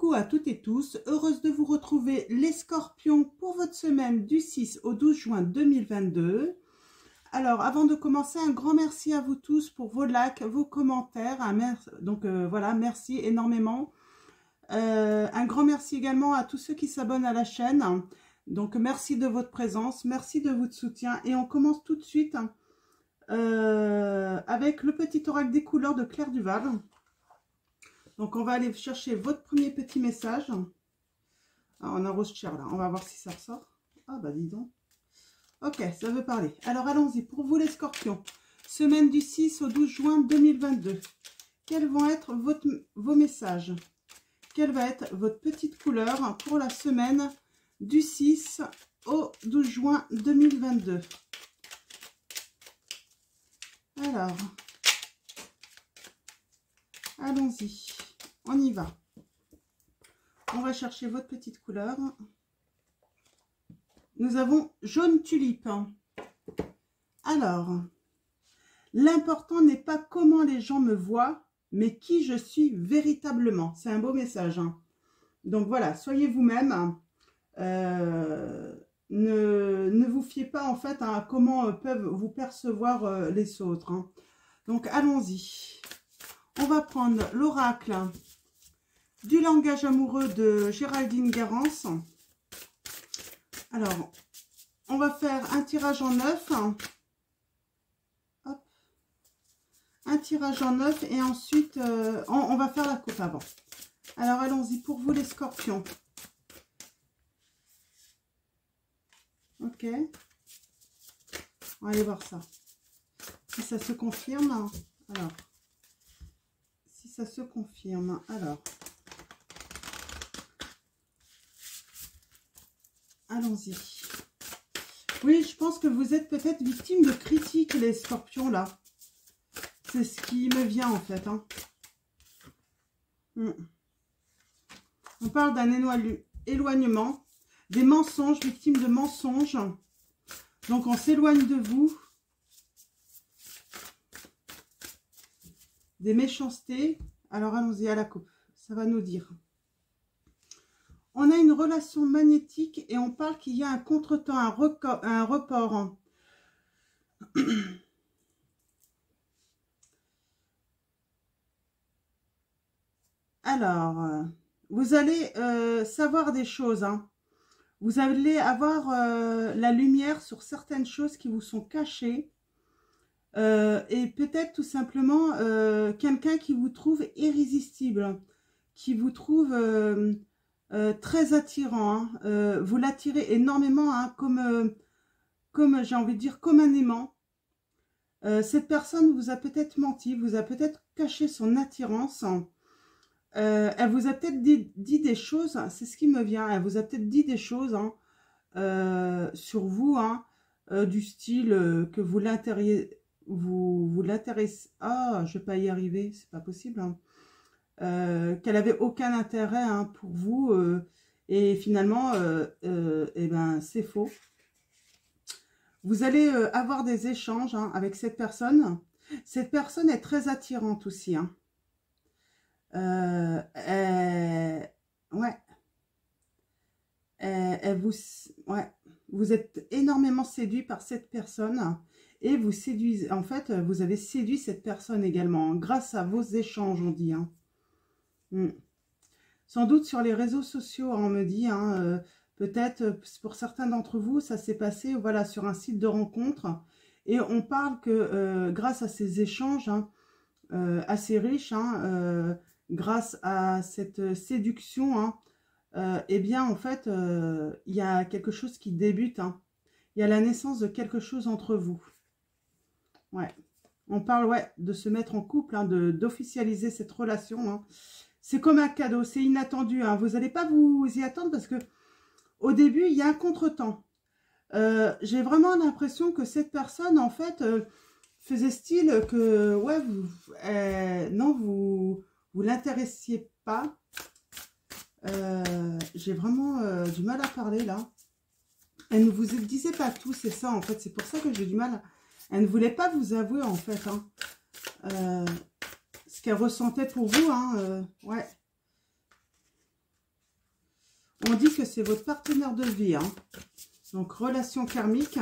Coucou à toutes et tous, heureuse de vous retrouver les scorpions pour votre semaine du 6 au 12 juin 2022. Alors avant de commencer, un grand merci à vous tous pour vos likes, vos commentaires. Voilà, merci énormément. Un grand merci également à tous ceux qui s'abonnent à la chaîne. Donc merci de votre présence, merci de votre soutien. Et on commence tout de suite avec le petit oracle des couleurs de Claire Duval. Donc, on va aller chercher votre premier petit message. Ah, on a Rose Cher là. On va voir si ça ressort. Ah, bah dis donc. Ok, ça veut parler. Alors, allons-y. Pour vous, les scorpions, semaine du 6 au 12 juin 2022. Quels vont être vos messages? Quelle va être votre petite couleur pour la semaine du 6 au 12 juin 2022? Alors, allons-y. On y va. On va chercher votre petite couleur. Nous avons jaune tulipe. Alors, l'important n'est pas comment les gens me voient, mais qui je suis véritablement. C'est un beau message. Donc voilà, soyez vous-même. Ne vous fiez pas en fait à comment peuvent vous percevoir les autres. Donc allons-y. On va prendre l'oracle du langage amoureux de Géraldine Garance. Alors, on va faire un tirage en 9. Hop. Un tirage en 9 et ensuite, on va faire la coupe avant. Alors, allons-y pour vous les scorpions. Ok. On va aller voir ça. Si ça se confirme. Alors, si ça se confirme. Alors. Allons-y. Oui, je pense que vous êtes peut-être victime de critiques, les scorpions, là. C'est ce qui me vient, en fait. On parle d'un éloignement, des mensonges, victimes de mensonges. Donc, on s'éloigne de vous. Des méchancetés. Alors, allons-y à la coupe. Ça va nous dire. On a une relation magnétique et on parle qu'il y a un contretemps, un report. Alors, vous allez savoir des choses. Vous allez avoir la lumière sur certaines choses qui vous sont cachées. Et peut-être tout simplement quelqu'un qui vous trouve irrésistible, qui vous trouve... très attirant, vous l'attirez énormément, comme j'ai envie de dire, comme un aimant. Cette personne vous a peut-être menti, vous a peut-être caché son attirance. Elle vous a peut-être dit des choses, c'est ce qui me vient, elle vous a peut-être dit des choses sur vous, du style que vous l'intéressez. Ah, je vais pas y arriver, c'est pas possible. Qu'elle avait aucun intérêt pour vous et finalement eh ben c'est faux. Vous allez avoir des échanges avec cette personne. Cette personne est très attirante aussi. Ouais. Vous êtes énormément séduit par cette personne et vous séduisez. En fait, vous avez séduit cette personne également grâce à vos échanges, on dit. Sans doute sur les réseaux sociaux, on me dit, peut-être pour certains d'entre vous, ça s'est passé voilà, sur un site de rencontre. Et on parle que grâce à ces échanges assez riches, grâce à cette séduction, eh bien en fait, il y a quelque chose qui débute. Il y a la naissance de quelque chose entre vous. Ouais. On parle de se mettre en couple, d'officialiser cette relation. C'est comme un cadeau, c'est inattendu. Vous n'allez pas vous y attendre parce que au début, il y a un contretemps. J'ai vraiment l'impression que cette personne, en fait, faisait style que, ouais, non, vous l'intéressiez pas. J'ai vraiment du mal à parler, là. Elle ne vous disait pas tout, c'est ça, en fait. C'est pour ça que j'ai du mal. Elle ne voulait pas vous avouer, en fait, ce qu'elle ressentait pour vous, ouais. On dit que c'est votre partenaire de vie. Hein. Donc, relation karmique.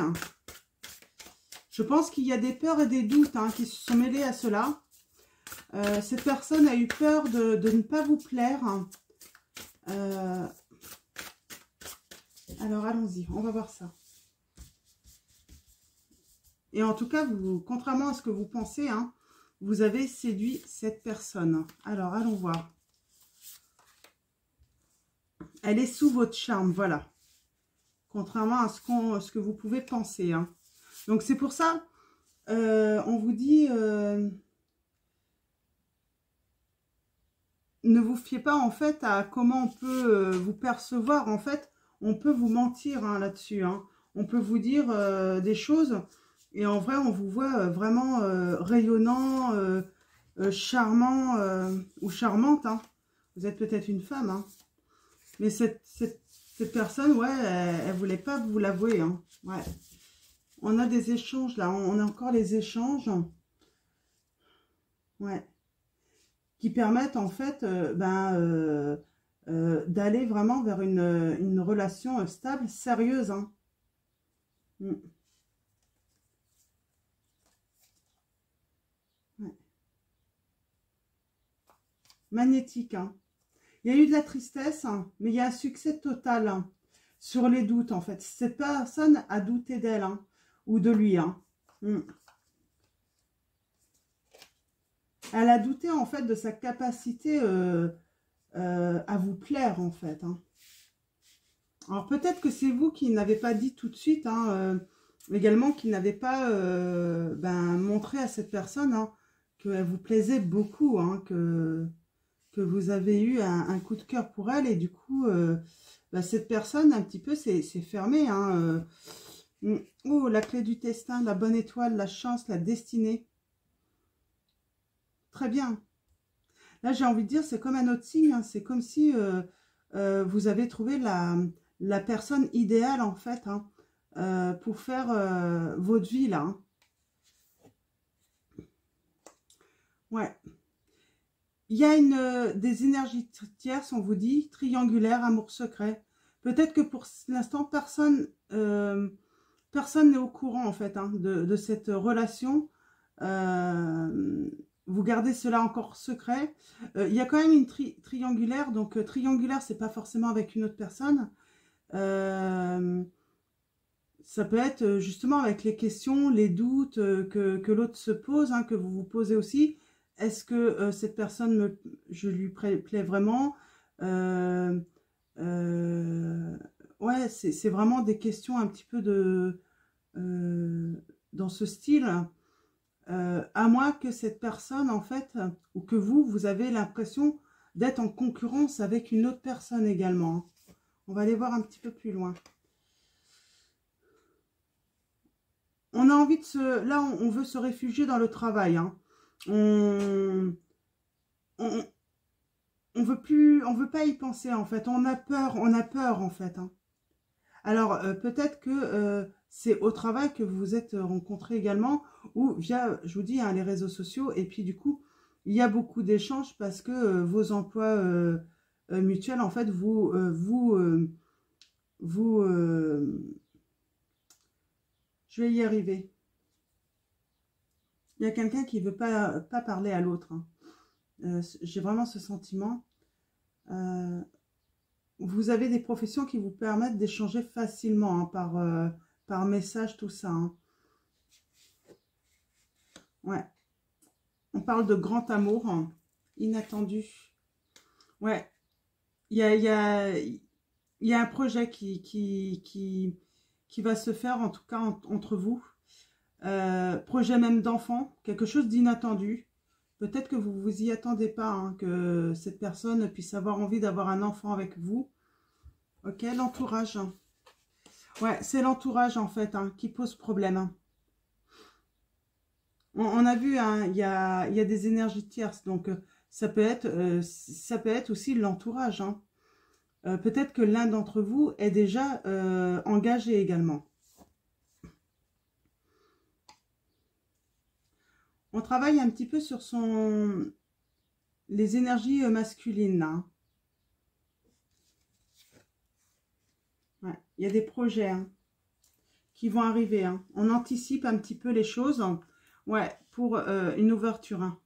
Je pense qu'il y a des peurs et des doutes hein, qui se sont mêlés à cela. Cette personne a eu peur de ne pas vous plaire. Alors, allons-y. On va voir ça. Et en tout cas, vous, contrairement à ce que vous pensez, hein, vous avez séduit cette personne. Alors, allons voir. Elle est sous votre charme, voilà. Contrairement à ce que vous pouvez penser. Hein. Donc, c'est pour ça, on vous dit, ne vous fiez pas, en fait, à comment on peut vous percevoir. En fait, on peut vous mentir hein, là-dessus. Hein. On peut vous dire des choses, et en vrai, on vous voit vraiment rayonnant, charmant ou charmante. Hein. Vous êtes peut-être une femme, hein. Mais cette personne, ouais, elle voulait pas vous l'avouer. Hein. Ouais. On a des échanges là, on a encore les échanges. Ouais. Qui permettent en fait d'aller vraiment vers une relation stable, sérieuse. Hein. Mm. Ouais. Magnétique. Hein. Il y a eu de la tristesse, hein, mais il y a un succès total hein, sur les doutes, en fait. Cette personne a douté d'elle, hein, ou de lui. Hein. Mm. Elle a douté, en fait, de sa capacité à vous plaire, en fait. Hein. Alors, peut-être que c'est vous qui n'avez pas dit tout de suite, hein, également, qui n'avez pas montré à cette personne hein, qu'elle vous plaisait beaucoup, hein, que vous avez eu un coup de cœur pour elle et du coup, cette personne, un petit peu, s'est fermée. Hein, oh, la clé du destin, la bonne étoile, la chance, la destinée. Très bien. Là, j'ai envie de dire, c'est comme un autre signe. Hein, c'est comme si vous avez trouvé la personne idéale, en fait, hein, pour faire votre vie, là. Hein. Ouais. Il y a des énergies tierces, on vous dit, triangulaires, amour secret. Peut-être que pour l'instant, personne n'est au courant, en fait, hein, de cette relation. Vous gardez cela encore secret. Il y a quand même une triangulaire. Donc, triangulaire, c'est pas forcément avec une autre personne. Ça peut être justement avec les questions, les doutes que l'autre se pose, hein, que vous vous posez aussi. Est-ce que cette personne, je lui plais vraiment ouais, c'est vraiment des questions un petit peu dans ce style. À moins que cette personne, en fait, ou que vous avez l'impression d'être en concurrence avec une autre personne également. On va aller voir un petit peu plus loin. On a envie de se... Là, on veut se réfugier dans le travail. Hein. On veut plus... On veut pas y penser, en fait. On a peur en fait. Hein. Alors, peut-être que c'est au travail que vous vous êtes rencontrés également, ou via, je vous dis, hein, les réseaux sociaux. Et puis, du coup, il y a beaucoup d'échanges parce que vos emplois mutuels, en fait, je vais y arriver. Il y a quelqu'un qui ne veut pas parler à l'autre. Hein. J'ai vraiment ce sentiment. Vous avez des professions qui vous permettent d'échanger facilement hein, par message, tout ça. Hein. Ouais. On parle de grand amour, hein, inattendu. Ouais. Il y a un projet qui va se faire, en tout cas, entre vous. Projet même d'enfant, quelque chose d'inattendu. Peut-être que vous ne vous y attendez pas, hein, que cette personne puisse avoir envie d'avoir un enfant avec vous. Ok, l'entourage. Ouais, c'est l'entourage en fait hein, qui pose problème. Hein. On a vu, hein, il y a des énergies tierces, donc ça peut être aussi l'entourage. Hein. Peut-être que l'un d'entre vous est déjà engagé également. On travaille un petit peu sur les énergies masculines. Hein. Ouais. Il y a des projets hein, qui vont arriver. Hein. On anticipe un petit peu les choses. Ouais, pour une ouverture. Hein.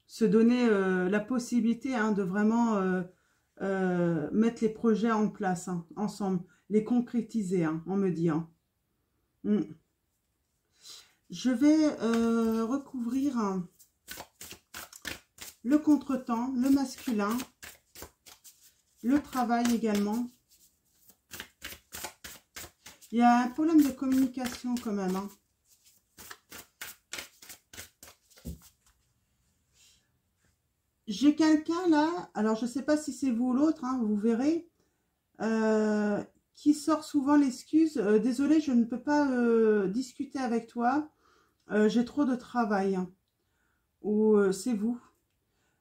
Se donner la possibilité hein, de vraiment mettre les projets en place hein, ensemble. Les concrétiser, hein, on me dit. Hein. Mm. Je vais recouvrir hein, le contretemps, le masculin, le travail également. Il y a un problème de communication quand même. Hein. J'ai quelqu'un là, alors je ne sais pas si c'est vous ou l'autre, hein, vous verrez, qui sort souvent l'excuse désolé, je ne peux pas discuter avec toi, j'ai trop de travail. Hein. Ou c'est vous.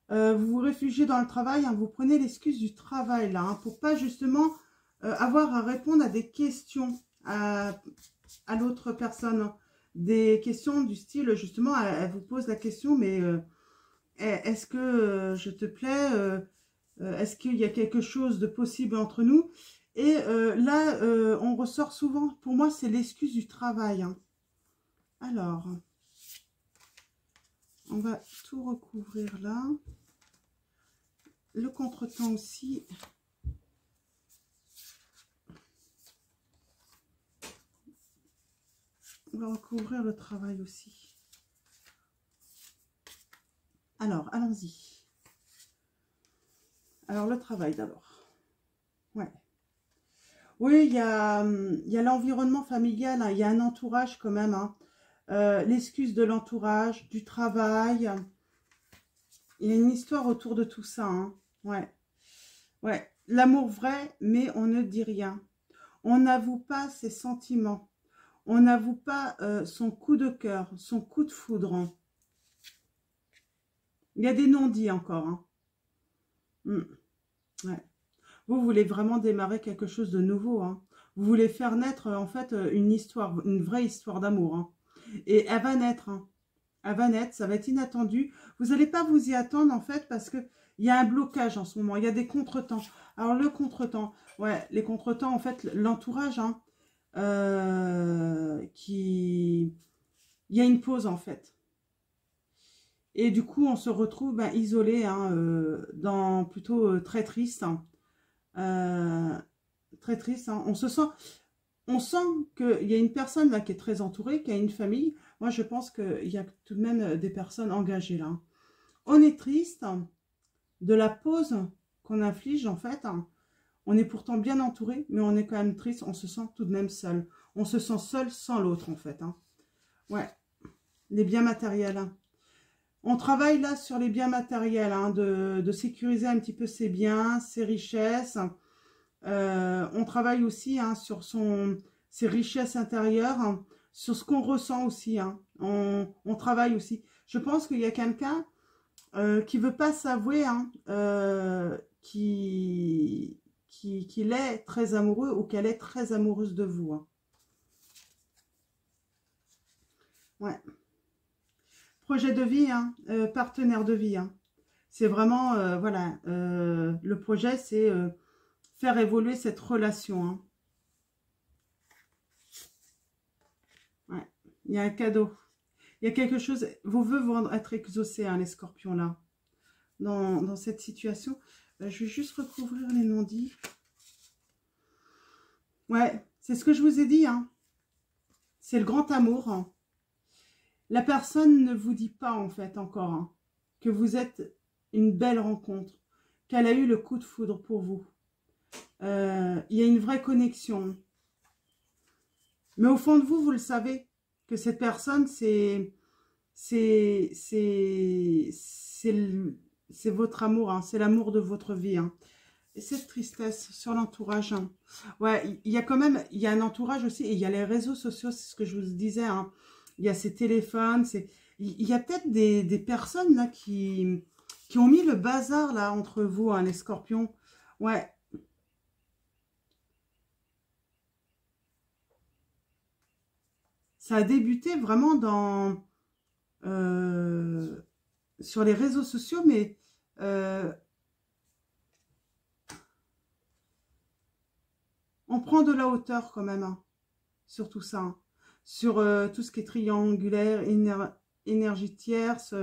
Vous vous réfugiez dans le travail, hein, vous prenez l'excuse du travail là, hein, pour pas justement avoir à répondre à des questions à l'autre personne. Hein. Des questions du style, justement, elle vous pose la question, mais est-ce que je te plais est-ce qu'il y a quelque chose de possible entre nous? Et là, on ressort souvent, pour moi, c'est l'excuse du travail. Hein. Alors, on va tout recouvrir là. Le contretemps aussi. On va recouvrir le travail aussi. Alors, allons-y. Alors, le travail d'abord. Ouais. Oui, il y a l'environnement familial, hein, il y a un entourage quand même. Hein. L'excuse de l'entourage, du travail. Il y a une histoire autour de tout ça. Hein. Ouais. Ouais. L'amour vrai, mais on ne dit rien. On n'avoue pas ses sentiments. On n'avoue pas son coup de cœur, son coup de foudre. Hein. Il y a des non-dits encore. Hein. Ouais. Vous voulez vraiment démarrer quelque chose de nouveau. Hein. Vous voulez faire naître en fait une histoire, une vraie histoire d'amour. Hein. Et elle va naître. Hein. Elle va naître, ça va être inattendu. Vous n'allez pas vous y attendre en fait parce que il y a un blocage en ce moment. Il y a des contretemps. Alors le contretemps, ouais, les contretemps en fait, l'entourage, hein, il y a une pause en fait. Et du coup, on se retrouve ben, isolé, hein, dans plutôt très triste. Hein. Très triste. Hein. On sent qu'il y a une personne là qui est très entourée, qui a une famille. Moi, je pense qu'il y a tout de même des personnes engagées là. Hein. On est triste hein, de la pause qu'on inflige en fait. Hein. On est pourtant bien entouré, mais on est quand même triste. On se sent tout de même seul. On se sent seul sans l'autre en fait. Hein. Ouais, les biens matériels. Hein. On travaille là sur les biens matériels, hein, de sécuriser un petit peu ses biens, ses richesses. On travaille aussi hein, sur ses richesses intérieures, hein, sur ce qu'on ressent aussi. Hein. On travaille aussi. Je pense qu'il y a quelqu'un qui ne veut pas s'avouer hein, qu'il est très amoureux ou qu'elle est très amoureuse de vous. Hein. Ouais. Projet de vie, hein, partenaire de vie. Hein. C'est vraiment, voilà, le projet, c'est faire évoluer cette relation. Hein. Ouais. Il y a un cadeau. Il y a quelque chose, vos vœux vont être exaucés, hein, les scorpions, là, dans cette situation. Je vais juste recouvrir les non-dits. Ouais, c'est ce que je vous ai dit. Hein. C'est le grand amour. Hein. La personne ne vous dit pas, en fait, encore, hein, que vous êtes une belle rencontre, qu'elle a eu le coup de foudre pour vous. Il y a une vraie connexion. Mais au fond de vous, vous le savez, que cette personne, c'est votre amour, hein, c'est l'amour de votre vie. Hein. Et cette tristesse sur l'entourage. Hein. Ouais, il y a quand même, il y a un entourage aussi, et il y a les réseaux sociaux, c'est ce que je vous disais. Hein. Il y a ces téléphones, il y a peut-être des personnes là qui ont mis le bazar là entre vous, hein, les scorpions. Ouais. Ça a débuté vraiment sur les réseaux sociaux, mais On prend de la hauteur quand même, hein, sur tout ça. Hein. Sur tout ce qui est triangulaire, énergie tierce.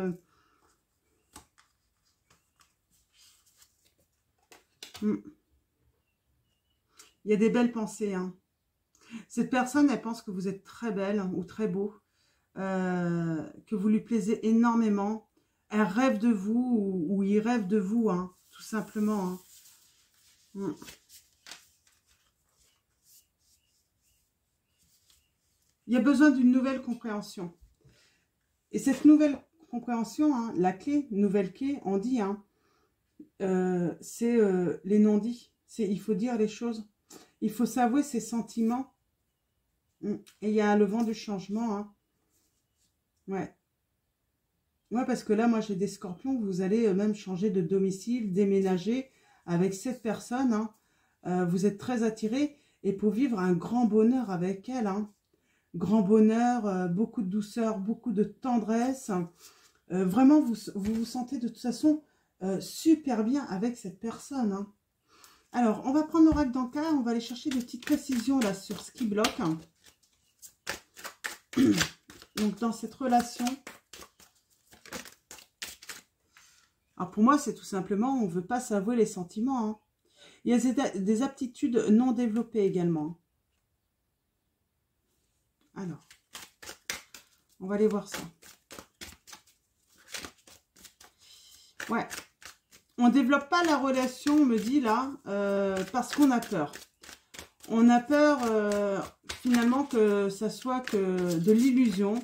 Il y a des belles pensées. Hein. Cette personne, elle pense que vous êtes très belle ou très beau. Que vous lui plaisez énormément. Elle rêve de vous ou il rêve de vous, hein, tout simplement. Hein. Il y a besoin d'une nouvelle compréhension. Et cette nouvelle compréhension, hein, la clé, nouvelle clé, on dit, hein, c'est les non-dits. Il faut dire les choses. Il faut s'avouer ses sentiments. Et il y a le vent du changement. Hein. Ouais. Ouais, parce que là, moi, j'ai des scorpions. Vous allez même changer de domicile, déménager avec cette personne. Hein. Vous êtes très attirés. Et pour vivre un grand bonheur avec elle. Hein. Grand bonheur, beaucoup de douceur, beaucoup de tendresse. Vraiment, vous vous sentez de toute façon super bien avec cette personne. Hein. Alors, on va prendre l'oracle d'Ankara. On va aller chercher des petites précisions là sur ce qui bloque. Donc, dans cette relation... Alors, pour moi, c'est tout simplement, on ne veut pas s'avouer les sentiments. Hein. Il y a des aptitudes non développées également. Alors, on va aller voir ça. Ouais. On ne développe pas la relation, on me dit là, parce qu'on a peur. On a peur, finalement, que ça soit que de l'illusion.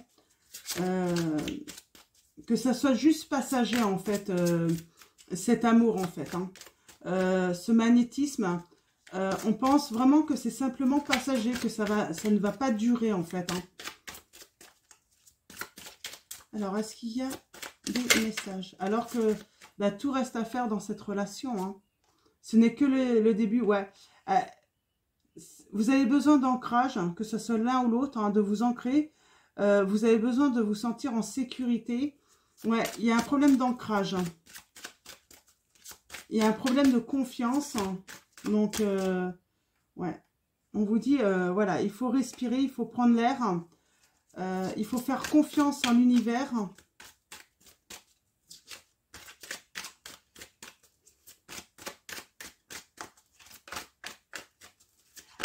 Que ça soit juste passager, en fait, cet amour, en fait. Hein. Ce magnétisme, on pense vraiment que c'est simplement passager, que ça ne va pas durer, en fait. Hein. Alors, est-ce qu'il y a des messages? Alors que bah, tout reste à faire dans cette relation. Hein. Ce n'est que le début, ouais. Vous avez besoin d'ancrage, hein, que ce soit l'un ou l'autre, hein, de vous ancrer. Vous avez besoin de vous sentir en sécurité. Ouais, il y a un problème d'ancrage. Hein. Il y a un problème de confiance. Hein. Donc, ouais. On vous dit, voilà, il faut respirer, il faut prendre l'air. Il faut faire confiance en l'univers.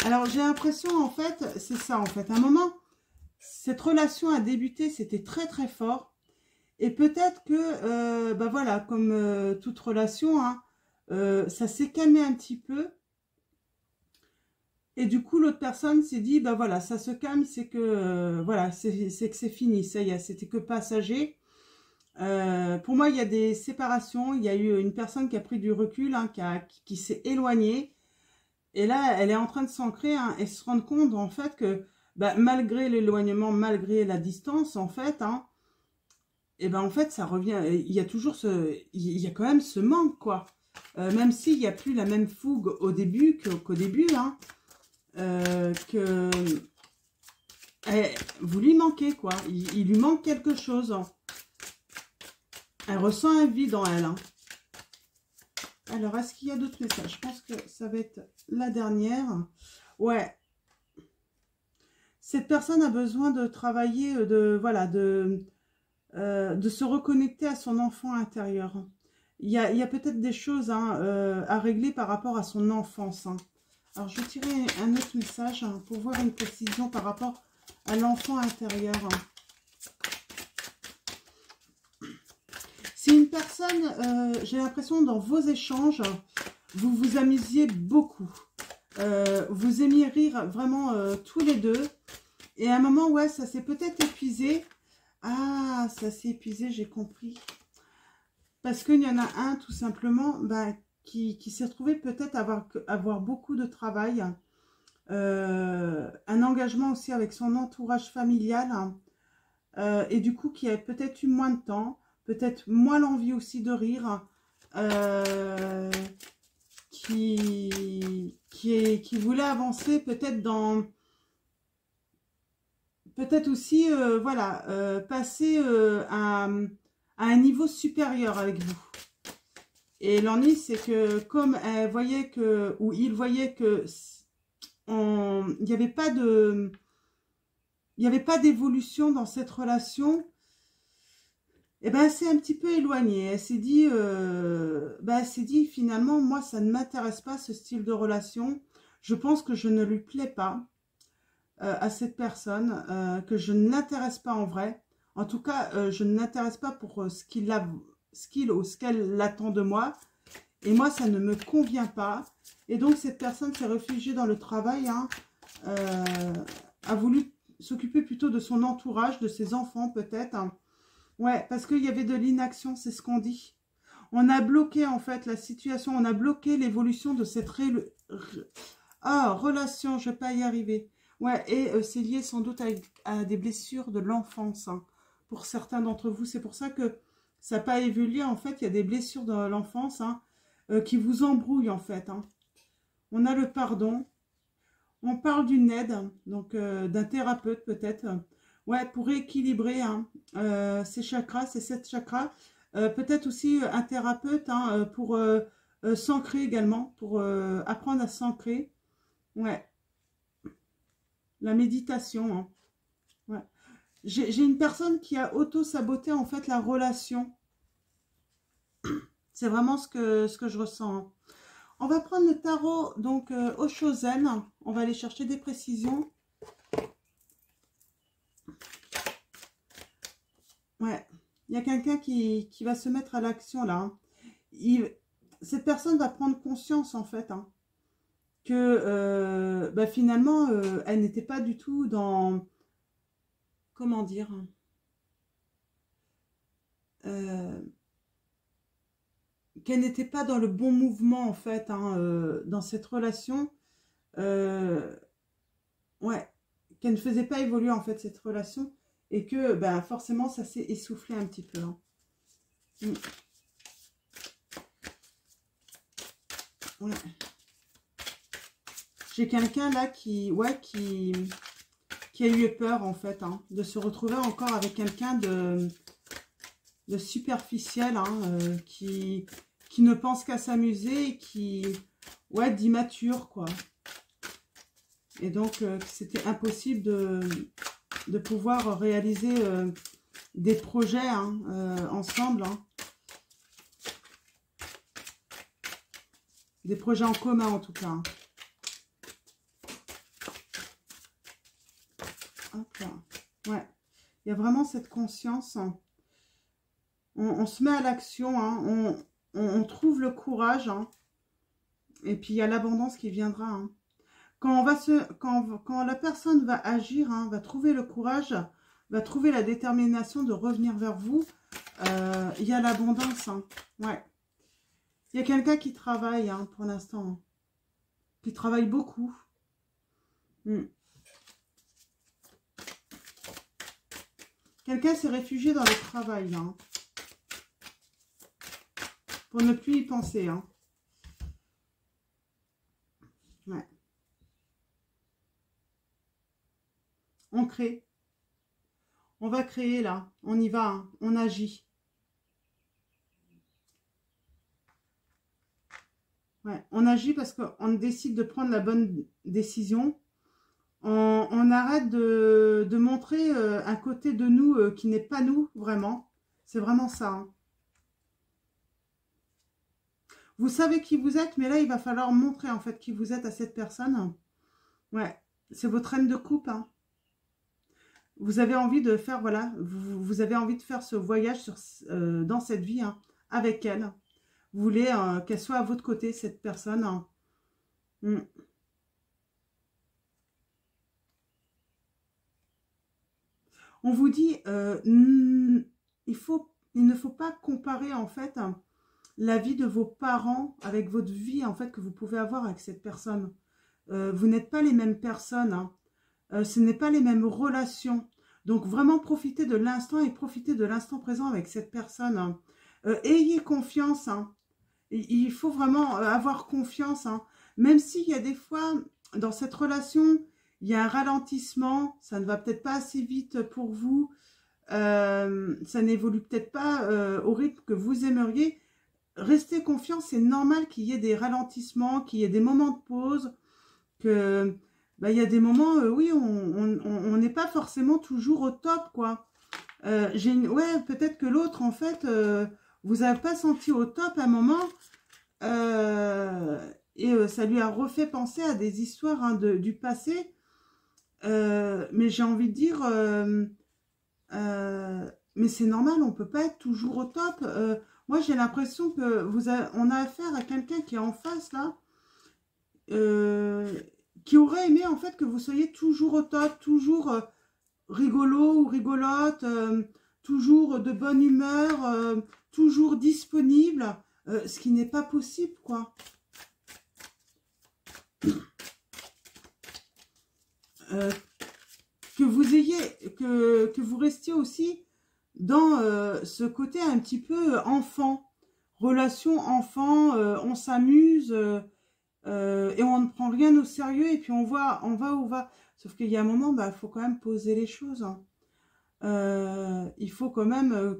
Alors, j'ai l'impression, en fait, c'est ça, en fait. À un moment, cette relation a débuté, c'était très, très fort. Et peut-être que, bah voilà, comme toute relation, hein, ça s'est calmé un petit peu. Et du coup, l'autre personne s'est dit, bah voilà, ça se calme, c'est que, voilà, c'est que c'est fini, ça y est, c'était que passager. Pour moi, il y a des séparations, il y a eu une personne qui a pris du recul, hein, qui s'est éloignée. Et là, elle est en train de s'ancrer, hein, et se rendre compte, en fait, que bah, malgré l'éloignement, malgré la distance, en fait, hein, et ben en fait, ça revient, il y a toujours il y a quand même ce manque, quoi. Même s'il n'y a plus la même fougue au début qu'au début, hein, vous lui manquez, quoi. Il lui manque quelque chose. Hein. Elle ressent un vide en elle. Hein. Alors, est-ce qu'il y a d'autres messages? Je pense que ça va être la dernière. Ouais. Cette personne a besoin de travailler, voilà, de se reconnecter à son enfant intérieur. Il y a peut-être des choses hein, à régler par rapport à son enfance. Hein. Alors, je vais tirer un autre message hein, pour voir une précision par rapport à l'enfant intérieur. Si une personne, j'ai l'impression dans vos échanges, vous vous amusiez beaucoup. Vous aimiez rire vraiment tous les deux. Et à un moment, ouais, ça s'est peut-être épuisé. Ah, ça s'est épuisé, j'ai compris. Parce qu'il y en a un, tout simplement, bah, qui s'est retrouvé peut-être avoir beaucoup de travail. Un engagement aussi avec son entourage familial. Et du coup, qui a peut-être eu moins de temps. Peut-être moins l'envie aussi de rire. Qui voulait avancer peut-être dans... Peut-être aussi, voilà, passer à un niveau supérieur avec vous. Et l'ennui, c'est que comme elle voyait que, ou il voyait que il n'y avait pas de... Il n'y avait pas d'évolution dans cette relation. Et ben, elle s'est un petit peu éloignée. Elle s'est dit, finalement, moi, ça ne m'intéresse pas ce style de relation. Je pense que je ne lui plais pas à cette personne, que je ne l'intéresse pas en vrai. En tout cas, je ne l'intéresse pas pour ce qu'elle attend de moi. Et moi, ça ne me convient pas. Et donc, cette personne s'est réfugiée dans le travail, hein, a voulu s'occuper plutôt de son entourage, de ses enfants peut-être, hein. Ouais, parce qu'il y avait de l'inaction, c'est ce qu'on dit. On a bloqué en fait la situation, on a bloqué l'évolution de cette relation, je ne vais pas y arriver. Ouais, et c'est lié sans doute à des blessures de l'enfance, hein. Pour certains d'entre vous, c'est pour ça que ça n'a pas évolué. En fait, il y a des blessures de l'enfance, hein, qui vous embrouillent en fait, hein. On a le pardon. On parle d'une aide, donc d'un thérapeute peut-être, ouais, pour équilibrer, hein, ces chakras, ces 7 chakras. Peut-être aussi un thérapeute, hein, pour s'ancrer également, pour apprendre à s'ancrer. Ouais, la méditation, hein. Ouais. J'ai une personne qui a auto-saboté en fait la relation. C'est vraiment ce que je ressens, hein. On va prendre le tarot, donc Oshozen. On va aller chercher des précisions. Ouais, il y a quelqu'un qui va se mettre à l'action là, hein. Cette personne va prendre conscience en fait, hein, que finalement, elle n'était pas du tout dans... Comment dire, qu'elle n'était pas dans le bon mouvement en fait, hein, dans cette relation. Ouais, qu'elle ne faisait pas évoluer en fait cette relation. Et que forcément ça s'est essoufflé un petit peu, hein. Ouais. J'ai quelqu'un là qui a eu peur en fait, hein, de se retrouver encore avec quelqu'un de superficiel, hein, qui ne pense qu'à s'amuser, d'immature quoi. Et donc c'était impossible de pouvoir réaliser des projets, hein, ensemble, hein. Des projets en commun en tout cas, hein. Hop là. Ouais, il y a vraiment cette conscience, hein. On se met à l'action, hein. On trouve le courage, hein. Et puis il y a l'abondance qui viendra, hein. Quand la personne va agir, hein, va trouver le courage, va trouver la détermination de revenir vers vous, il y a l'abondance, hein. Ouais. Il y a quelqu'un qui travaille, hein, pour l'instant, hein, qui travaille beaucoup. Quelqu'un s'est réfugié dans le travail, hein, pour ne plus y penser, hein. Ouais. On crée. On va créer là. On y va, hein. On agit. Ouais. On agit parce qu'on décide de prendre la bonne décision. On arrête de montrer un côté de nous qui n'est pas nous, vraiment. C'est vraiment ça, hein. Vous savez qui vous êtes, mais là, il va falloir montrer en fait qui vous êtes à cette personne. Ouais, c'est votre reine de coupe, hein. Vous avez envie de faire, voilà, vous avez envie de faire ce voyage dans cette vie, hein, avec elle. Vous voulez qu'elle soit à votre côté, cette personne, hein. On vous dit, il ne faut pas comparer en fait la vie de vos parents avec votre vie en fait que vous pouvez avoir avec cette personne. Vous n'êtes pas les mêmes personnes, hein. Ce n'est pas les mêmes relations. Donc vraiment profitez de l'instant et profitez de l'instant présent avec cette personne, hein. Ayez confiance, hein. Il faut vraiment avoir confiance, hein. Même s'il y a des fois dans cette relation, il y a un ralentissement, ça ne va peut-être pas assez vite pour vous, ça n'évolue peut-être pas au rythme que vous aimeriez. Restez confiant, c'est normal qu'il y ait des ralentissements, qu'il y ait des moments de pause, que bah, il y a des moments, oui, on n'est pas forcément toujours au top, quoi. Ouais, peut-être que l'autre, en fait, vous n'avez pas senti au top à un moment, ça lui a refait penser à des histoires hein, du passé. Mais j'ai envie de dire, mais c'est normal, on peut pas être toujours au top. Moi, j'ai l'impression que on a affaire à quelqu'un qui est en face là, euh, qui aurait aimé en fait que vous soyez toujours au top, toujours rigolo ou rigolote, toujours de bonne humeur, toujours disponible, ce qui n'est pas possible, quoi. Euh, que vous ayez, que vous restiez aussi dans ce côté un petit peu enfant, relation enfant, on s'amuse et on ne prend rien au sérieux et puis on va où on va. Sauf qu'il y a un moment, bah, faut quand même poser les choses. Hein. Il faut quand même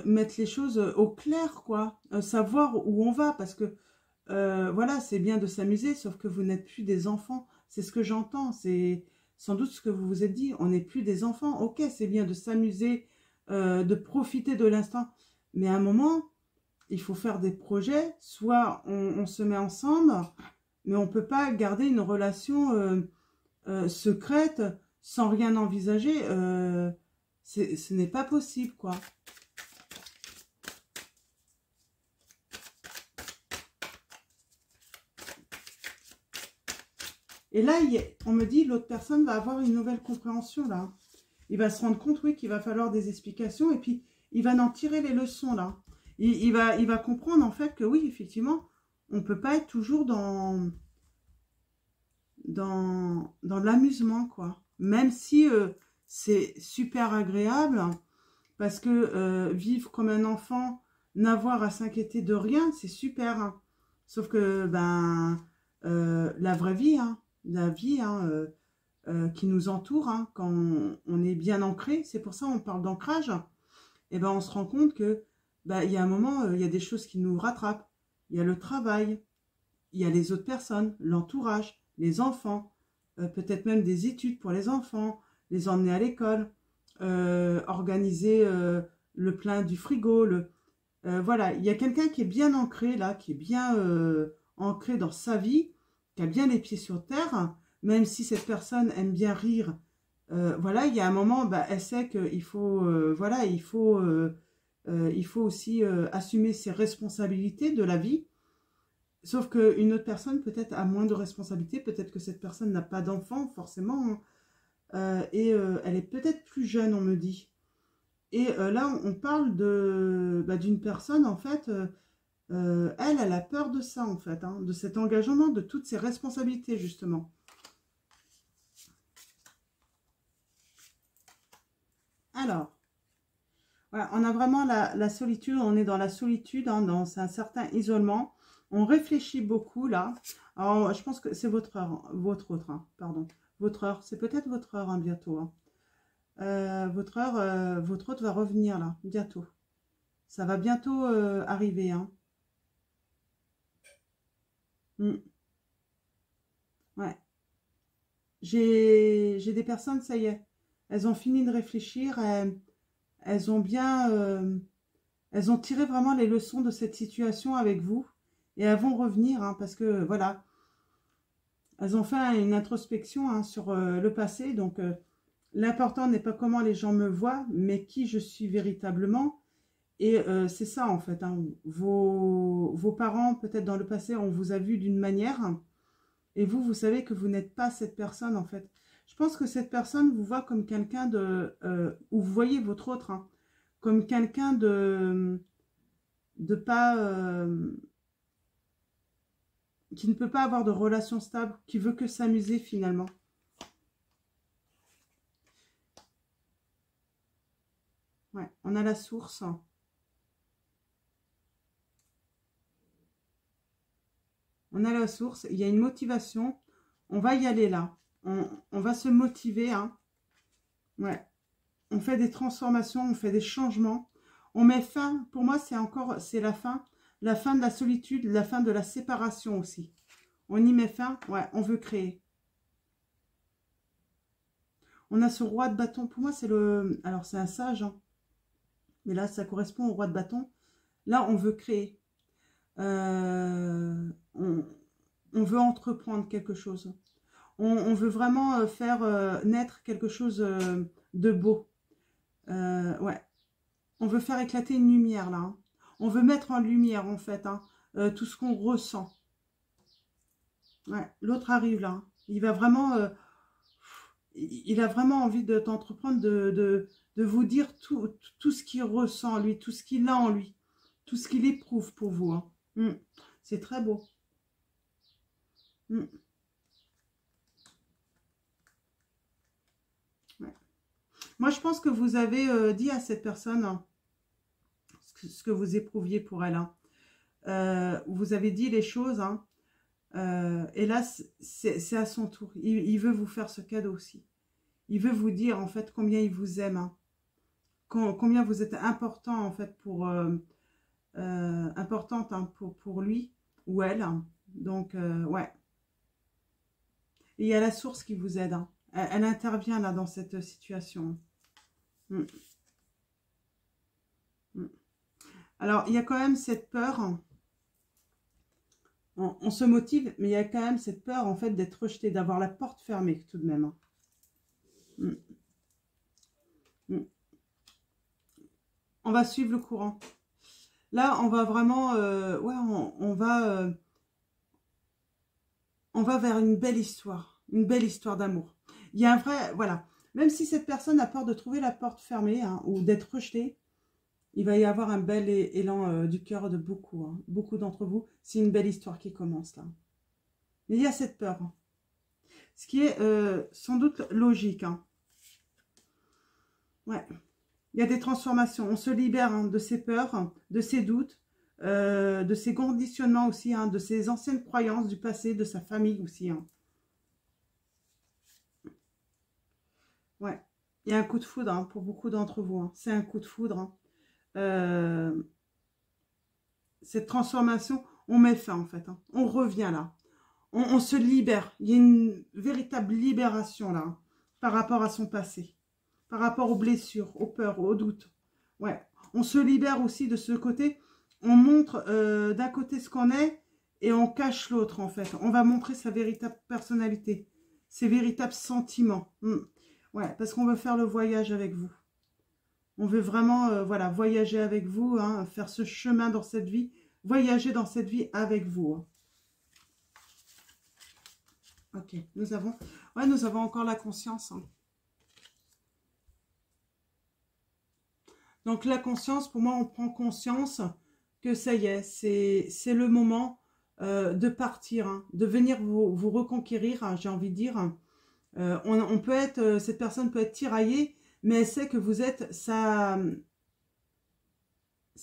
mettre les choses au clair, quoi. Savoir où on va, parce que voilà, c'est bien de s'amuser, sauf que vous n'êtes plus des enfants. C'est ce que j'entends. C'est sans doute ce que vous vous êtes dit. On n'est plus des enfants. Ok, c'est bien de s'amuser, de profiter de l'instant. Mais à un moment, il faut faire des projets. Soit on se met ensemble, mais on ne peut pas garder une relation secrète sans rien envisager. Ce n'est pas possible, quoi. Et là, on me dit, l'autre personne va avoir une nouvelle compréhension, là. Il va se rendre compte, oui, qu'il va falloir des explications, et puis il va en tirer les leçons, là. Il va comprendre, en fait, que oui, effectivement, on ne peut pas être toujours dans l'amusement, quoi. Même si c'est super agréable, parce que vivre comme un enfant, n'avoir à s'inquiéter de rien, c'est super. Hein. Sauf que, ben, la vraie vie, hein, la vie hein, qui nous entoure, hein, quand on est bien ancré, c'est pour ça qu'on parle d'ancrage, et ben on se rend compte que ben, il y a un moment, il y a des choses qui nous rattrapent. Il y a le travail, il y a les autres personnes, l'entourage, les enfants, peut-être même des études pour les enfants, les emmener à l'école, organiser le plein du frigo. Voilà, il y a quelqu'un qui est bien ancré là, qui est bien ancré dans sa vie, qui a bien les pieds sur terre, même si cette personne aime bien rire. Voilà, il y a un moment, bah, elle sait qu'il faut, voilà, il faut aussi assumer ses responsabilités de la vie. Sauf qu'une autre personne peut-être a moins de responsabilités, peut-être que cette personne n'a pas d'enfant forcément, hein, elle est peut-être plus jeune, on me dit. Et là, on parle bah, d'une personne, en fait, elle a peur de ça, en fait, hein, de cet engagement, de toutes ses responsabilités, justement. Alors, voilà, on a vraiment la solitude, on est dans la solitude, hein, dans un certain isolement. On réfléchit beaucoup, là. Alors, je pense que c'est votre heure, pardon. Votre heure, c'est peut-être votre heure, hein, bientôt. Hein. Votre hôte va revenir, là, bientôt. Ça va bientôt arriver, hein. Mm. Ouais. J'ai des personnes, ça y est, elles ont fini de réfléchir, elles ont bien, elles ont tiré vraiment les leçons de cette situation avec vous, et elles vont revenir, hein, parce que, voilà, elles ont fait une introspection hein, sur le passé, donc l'important n'est pas comment les gens me voient, mais qui je suis véritablement, et c'est ça, en fait, hein, vos parents, peut-être dans le passé, on vous a vu d'une manière, et vous, vous savez que vous n'êtes pas cette personne, en fait. Je pense que cette personne vous voit comme quelqu'un de... ou vous voyez votre autre, hein, comme quelqu'un de pas... qui ne peut pas avoir de relation stable, qui veut que s'amuser, finalement. Ouais, on a la source. On a la source, il y a une motivation. On va y aller, là. On va se motiver, hein. Ouais. On fait des transformations, on fait des changements. On met fin, pour moi, c'est la fin de la solitude, la fin de la séparation aussi. On y met fin, ouais, on veut créer. On a ce roi de bâton. Pour moi, c'est le... Alors, c'est un sage, hein, mais là, ça correspond au roi de bâton. Là, on veut créer. On veut entreprendre quelque chose. On veut vraiment faire naître quelque chose de beau. Ouais. On veut faire éclater une lumière, là. Hein. On veut mettre en lumière, en fait, hein, tout ce qu'on ressent. Ouais. L'autre arrive, là. Hein. Il va vraiment... il a vraiment envie de t'entreprendre, de vous dire tout ce qu'il ressent, lui, tout ce qu'il a en lui, tout ce qu'il éprouve pour vous. Hein. C'est très beau. Ouais. Moi, je pense que vous avez dit à cette personne hein, ce que vous éprouviez pour elle. Hein. Vous avez dit les choses. Hein. Et là, c'est à son tour. Il veut vous faire ce cadeau aussi. Il veut vous dire, en fait, combien il vous aime. Hein. Combien vous êtes important, en fait, importante hein, pour lui ou elle. Hein. Donc, ouais. Et il y a la source qui vous aide. Hein. Elle intervient, là, dans cette situation. Alors, il y a quand même cette peur. On se motive, mais il y a quand même cette peur, en fait, d'être rejeté, d'avoir la porte fermée, tout de même. On va suivre le courant. Là, on va vraiment... ouais, on va vers une belle histoire d'amour. Il y a un vrai... Voilà. Même si cette personne a peur de trouver la porte fermée hein, ou d'être rejetée, il va y avoir un bel élan du cœur de beaucoup. Hein, beaucoup d'entre vous. C'est une belle histoire qui commence là. Mais il y a cette peur. Hein, ce qui est sans doute logique. Hein. Ouais. Il y a des transformations. On se libère hein, de ces peurs, de ces doutes, de ces conditionnements aussi, hein, de ces anciennes croyances du passé, de sa famille aussi. Hein. Ouais. Il y a un coup de foudre hein, pour beaucoup d'entre vous. Hein. C'est un coup de foudre. Hein. Cette transformation, on met fin en fait. Hein. On revient là. On se libère. Il y a une véritable libération là, hein, par rapport à son passé. Par rapport aux blessures, aux peurs, aux doutes. Ouais. On se libère aussi de ce côté. On montre d'un côté ce qu'on est et on cache l'autre en fait. On va montrer sa véritable personnalité, ses véritables sentiments. Ouais, parce qu'on veut faire le voyage avec vous. On veut vraiment voilà, voyager avec vous, hein, faire ce chemin dans cette vie, voyager dans cette vie avec vous. Hein. Ok, nous avons encore la conscience. Hein. Donc la conscience, pour moi, on prend conscience que ça y est, c'est le moment de partir, hein, de venir vous reconquérir, hein, j'ai envie de dire. On peut être, cette personne peut être tiraillée, mais elle sait que vous êtes sa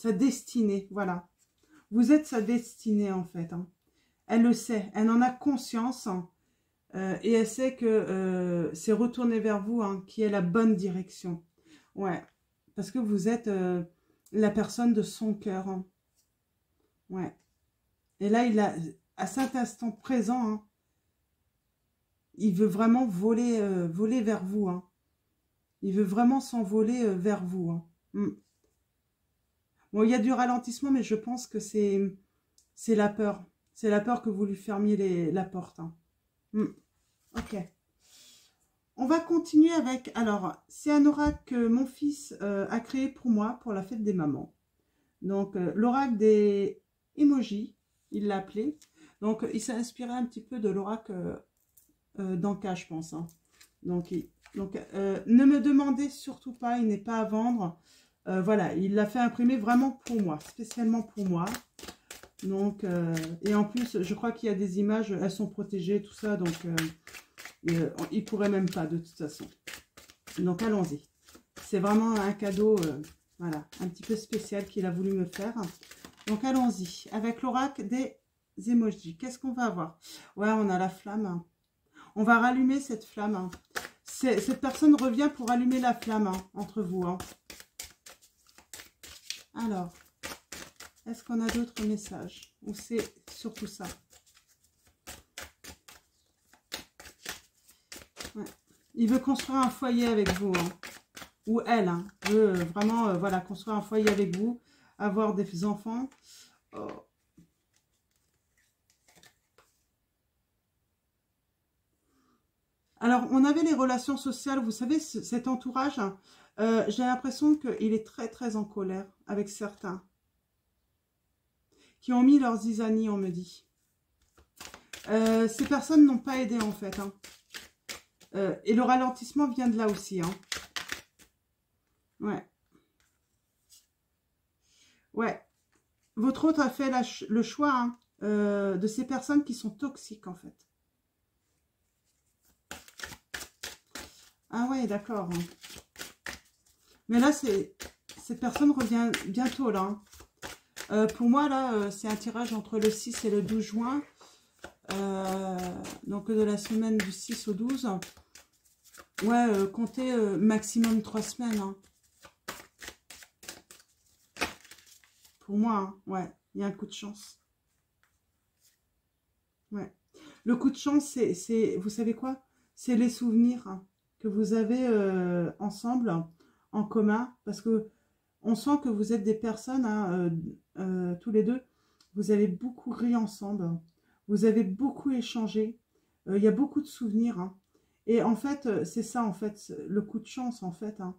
destinée, voilà. Vous êtes sa destinée en fait. Hein. Elle le sait, elle en a conscience hein, et elle sait que c'est retourner vers vous hein, qui est la bonne direction. Ouais. Parce que vous êtes la personne de son cœur. Hein. Ouais. Et là, il a, à cet instant présent, hein, il veut vraiment voler vers vous. Hein. Il veut vraiment s'envoler vers vous. Hein. Bon, il y a du ralentissement, mais je pense que c'est la peur. C'est la peur que vous lui fermiez la porte. Hein. Ok. On va continuer avec, alors, c'est un oracle que mon fils a créé pour moi, pour la fête des mamans. Donc, l'oracle des emojis, il l'a appelé. Donc, il s'est inspiré un petit peu de l'oracle d'Anka, je pense. Hein. Donc, ne me demandez surtout pas, il n'est pas à vendre. Voilà, il l'a fait imprimer vraiment pour moi, spécialement pour moi. Donc, et en plus, je crois qu'il y a des images, elles sont protégées, tout ça, donc... il ne pourrait même pas de toute façon. Donc allons-y. C'est vraiment un cadeau voilà, un petit peu spécial qu'il a voulu me faire. Donc allons-y. Avec l'oracle des emojis. Qu'est-ce qu'on va avoir? Ouais, on a la flamme. Hein. On va rallumer cette flamme. Hein. Cette personne revient pour allumer la flamme hein, entre vous. Hein. Alors, est-ce qu'on a d'autres messages? Ou c'est surtout ça? Il veut construire un foyer avec vous, hein. Ou elle, hein, veut vraiment voilà, construire un foyer avec vous, avoir des enfants. Oh. Alors, on avait les relations sociales, vous savez, cet entourage, j'ai l'impression qu'il est très, très en colère avec certains qui ont mis leurs zizanies, on me dit. Ces personnes n'ont pas aidé, en fait. Hein. Et le ralentissement vient de là aussi. Hein. Ouais. Ouais. Votre autre a fait le choix hein, de ces personnes qui sont toxiques, en fait. Ah ouais, d'accord. Mais là, cette personne revient bientôt, là. Pour moi, là, c'est un tirage entre le 6 et le 12 juin. Donc, de la semaine du 6 au 12. Ouais, comptez maximum 3 semaines. Hein. Pour moi, hein, ouais, il y a un coup de chance. Ouais. Le coup de chance, c'est vous savez quoi? C'est les souvenirs hein, que vous avez ensemble, en commun. Parce que on sent que vous êtes des personnes, hein, tous les deux, vous avez beaucoup ri ensemble. Vous avez beaucoup échangé. Il y a beaucoup de souvenirs. Hein. Et en fait, c'est ça, en fait, le coup de chance, en fait. Hein.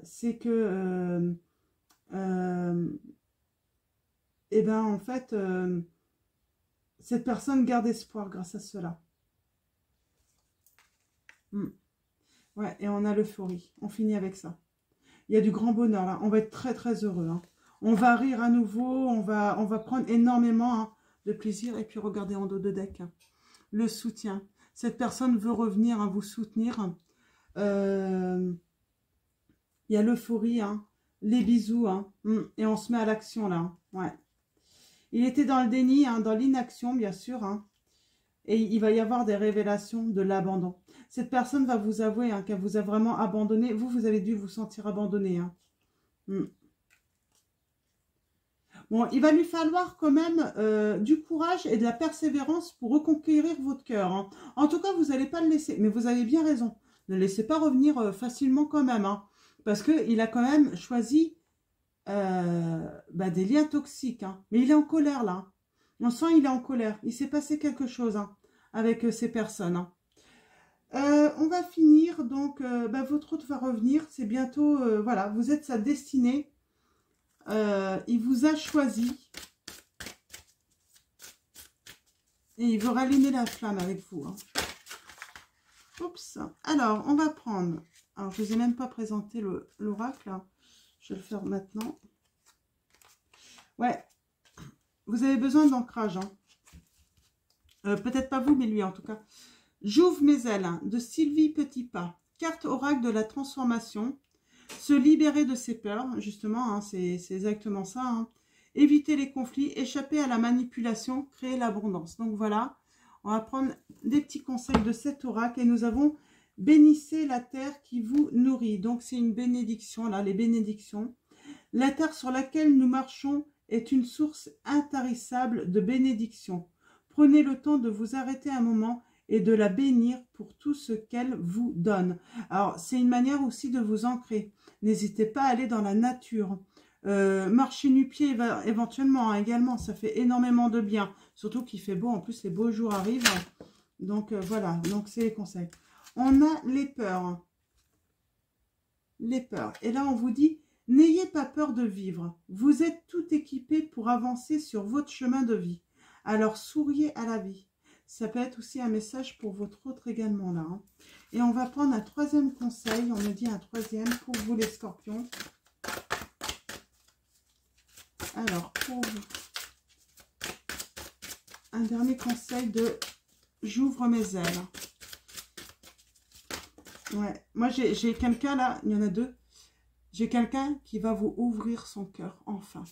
C'est que... et ben, en fait, cette personne garde espoir grâce à cela. Ouais, et on a l'euphorie. On finit avec ça. Il y a du grand bonheur, là. On va être très, très heureux. Hein. On va rire à nouveau. On va prendre énormément hein, de plaisir. Et puis, regardez en dos de deck. Hein. Le soutien. Cette personne veut revenir hein, vous soutenir. Il y a l'euphorie, hein, les bisous. Hein, et on se met à l'action, là. Ouais. Il était dans le déni, hein, dans l'inaction, bien sûr. Hein, et il va y avoir des révélations de l'abandon. Cette personne va vous avouer hein, qu'elle vous a vraiment abandonné. Vous avez dû vous sentir abandonné. Hein. Bon, il va lui falloir quand même du courage et de la persévérance pour reconquérir votre cœur. Hein. En tout cas, vous n'allez pas le laisser. Mais vous avez bien raison. Ne le laissez pas revenir facilement quand même. Hein, parce qu'il a quand même choisi des liens toxiques. Hein. Mais il est en colère là. On sent qu'il est en colère. Il s'est passé quelque chose hein, avec ces personnes. Hein. On va finir. Donc, votre hôte va revenir. C'est bientôt... voilà, vous êtes sa destinée. Il vous a choisi et il veut rallumer la flamme avec vous. Hein. Oups. Alors, on va prendre... Alors, je ne vous ai même pas présenté l'oracle. Je vais le faire maintenant. Ouais. Vous avez besoin d'ancrage. Hein. Peut-être pas vous, mais lui en tout cas. J'ouvre mes ailes hein, de Sylvie Petitpas. Carte oracle de la transformation. Se libérer de ses peurs, justement, hein, c'est exactement ça. Hein. Éviter les conflits, échapper à la manipulation, créer l'abondance. Donc voilà, on va prendre des petits conseils de cet oracle et nous avons bénissez la terre qui vous nourrit. Donc c'est une bénédiction, là, les bénédictions. La terre sur laquelle nous marchons est une source intarissable de bénédictions. Prenez le temps de vous arrêter un moment et de la bénir pour tout ce qu'elle vous donne. Alors, c'est une manière aussi de vous ancrer. N'hésitez pas à aller dans la nature. Marcher nu-pied éventuellement, hein, également, ça fait énormément de bien. Surtout qu'il fait beau, en plus les beaux jours arrivent. Donc, voilà, donc c'est les conseils. On a les peurs. Les peurs. Et là, on vous dit, n'ayez pas peur de vivre. Vous êtes tout équipé pour avancer sur votre chemin de vie. Alors, souriez à la vie. Ça peut être aussi un message pour votre autre également là. Hein. Et on va prendre un troisième conseil. On me dit un troisième pour vous les scorpions. Alors, pour vous, un dernier conseil de j'ouvre mes ailes. Ouais, moi j'ai quelqu'un là, il y en a deux. J'ai quelqu'un qui va vous ouvrir son cœur, enfin.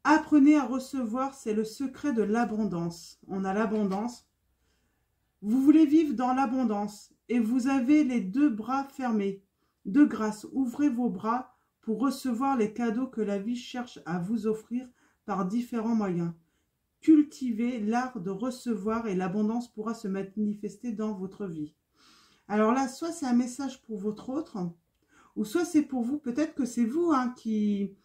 Apprenez à recevoir, c'est le secret de l'abondance. On a l'abondance. Vous voulez vivre dans l'abondance et vous avez les deux bras fermés. De grâce, ouvrez vos bras pour recevoir les cadeaux que la vie cherche à vous offrir par différents moyens. cultiver l'art de recevoir et l'abondance pourra se manifester dans votre vie. Alors là, soit c'est un message pour votre autre, ou soit c'est pour vous. Peut-être que c'est vous hein, qui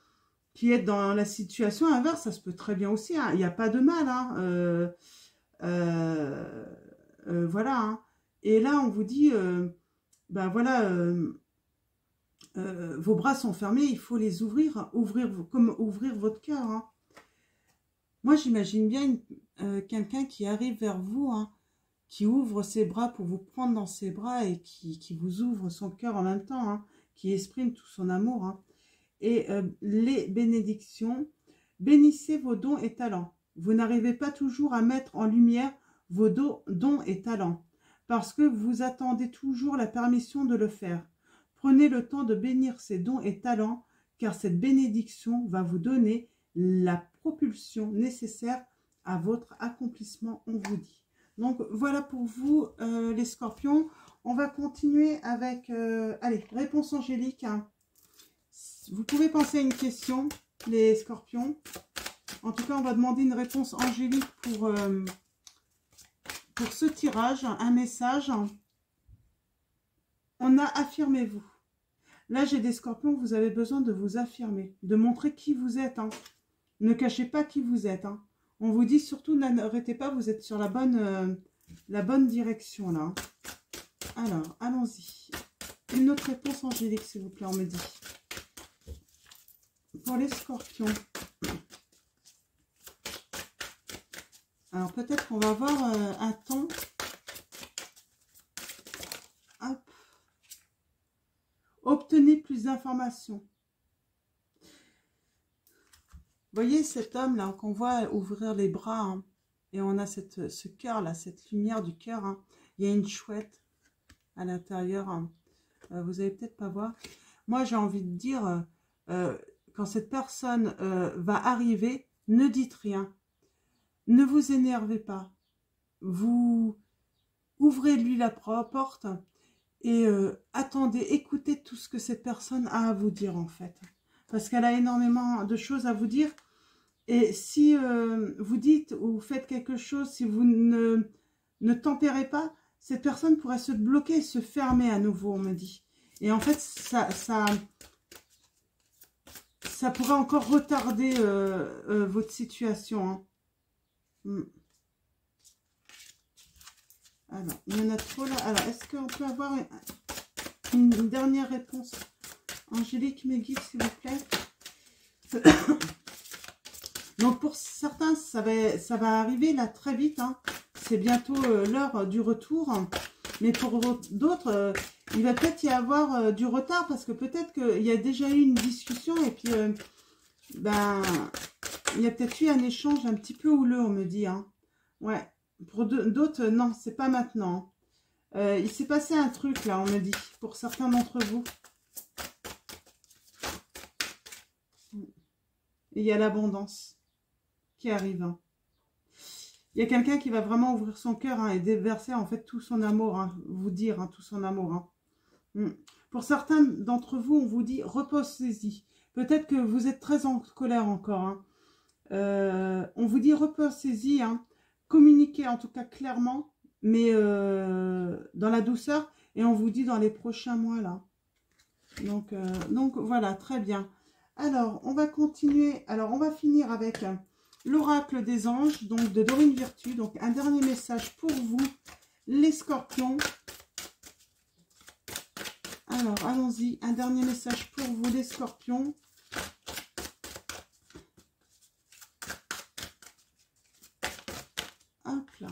êtes dans la situation inverse. Ça se peut très bien aussi. Hein. Il n'y a pas de mal. Hein. Voilà. Hein. Et là, on vous dit, ben voilà, vos bras sont fermés, il faut les ouvrir, comme ouvrir votre cœur. Hein. Moi, j'imagine bien quelqu'un qui arrive vers vous, hein, qui ouvre ses bras pour vous prendre dans ses bras et qui vous ouvre son cœur en même temps, hein, qui exprime tout son amour. Hein. Et les bénédictions, bénissez vos dons et talents. Vous n'arrivez pas toujours à mettre en lumière vos dons et talents, parce que vous attendez toujours la permission de le faire. Prenez le temps de bénir ces dons et talents, car cette bénédiction va vous donner la propulsion nécessaire à votre accomplissement, on vous dit. Donc, voilà pour vous, les scorpions. On va continuer avec, allez, réponse angélique. Hein. Vous pouvez penser à une question, les scorpions. En tout cas, on va demander une réponse angélique pour ce tirage, un message. On a affirmez-vous. Là, j'ai des scorpions, vous avez besoin de vous affirmer, de montrer qui vous êtes. Hein. Ne cachez pas qui vous êtes. Hein. On vous dit surtout, n'arrêtez pas, vous êtes sur la bonne direction là. Alors, allons-y. Une autre réponse angélique, s'il vous plaît, on me dit. Pour les scorpions. Alors, peut-être qu'on va avoir un ton. Hop. Obtenez plus d'informations. Voyez cet homme là qu'on voit ouvrir les bras hein, et on a ce cœur là, cette lumière du cœur. Hein. Il y a une chouette à l'intérieur. Hein. Vous allez peut-être pas voir. Moi j'ai envie de dire quand cette personne va arriver, ne dites rien. Ne vous énervez pas. Vous ouvrez-lui la porte et attendez, écoutez tout ce que cette personne a à vous dire en fait. Parce qu'elle a énormément de choses à vous dire. Et si vous dites ou faites quelque chose, si vous ne tempérez pas, cette personne pourrait se bloquer et se fermer à nouveau, on me dit. Et en fait, ça pourrait encore retarder votre situation. Hein. Alors, il y en a trop là. Alors, est-ce qu'on peut avoir une dernière réponse angélique, mes guides, s'il vous plaît. Donc, pour certains, ça va arriver là très vite. Hein. C'est bientôt l'heure du retour. Mais pour d'autres, il va peut-être y avoir du retard parce que peut-être qu'il y a déjà eu une discussion et puis, ben, il y a peut-être eu un échange un petit peu houleux, on me dit. Hein. Ouais. Pour d'autres, non, c'est pas maintenant. Il s'est passé un truc là, on me dit, pour certains d'entre vous. Et il y a l'abondance qui arrive. Hein. Il y a quelqu'un qui va vraiment ouvrir son cœur hein, et déverser en fait tout son amour, hein, vous dire hein, tout son amour. Hein. Pour certains d'entre vous, on vous dit reposez-y. Peut-être que vous êtes très en colère encore. Hein. On vous dit reposez-y, hein. Communiquez en tout cas clairement, mais dans la douceur. Et on vous dit dans les prochains mois là. Donc voilà, très bien. Alors, on va continuer. Alors, on va finir avec l'oracle des anges, donc de Dorine Virtue. Donc, un dernier message pour vous, les scorpions. Alors, allons-y. Un dernier message pour vous, les scorpions. Hop là.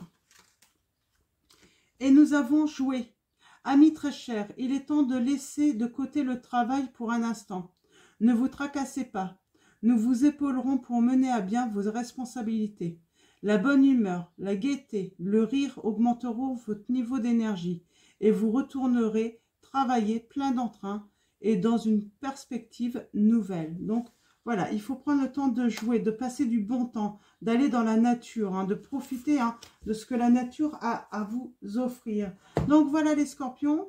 Et nous avons joué. Amis très chers, il est temps de laisser de côté le travail pour un instant. Ne vous tracassez pas. Nous vous épaulerons pour mener à bien vos responsabilités. La bonne humeur, la gaieté, le rire augmenteront votre niveau d'énergie et vous retournerez travailler plein d'entrain et dans une perspective nouvelle. Donc, voilà, il faut prendre le temps de jouer, de passer du bon temps, d'aller dans la nature, hein, de profiter hein, de ce que la nature a à vous offrir. Donc, voilà les scorpions.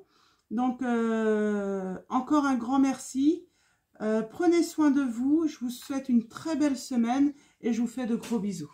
Donc, encore un grand merci. Prenez soin de vous, je vous souhaite une très belle semaine et je vous fais de gros bisous.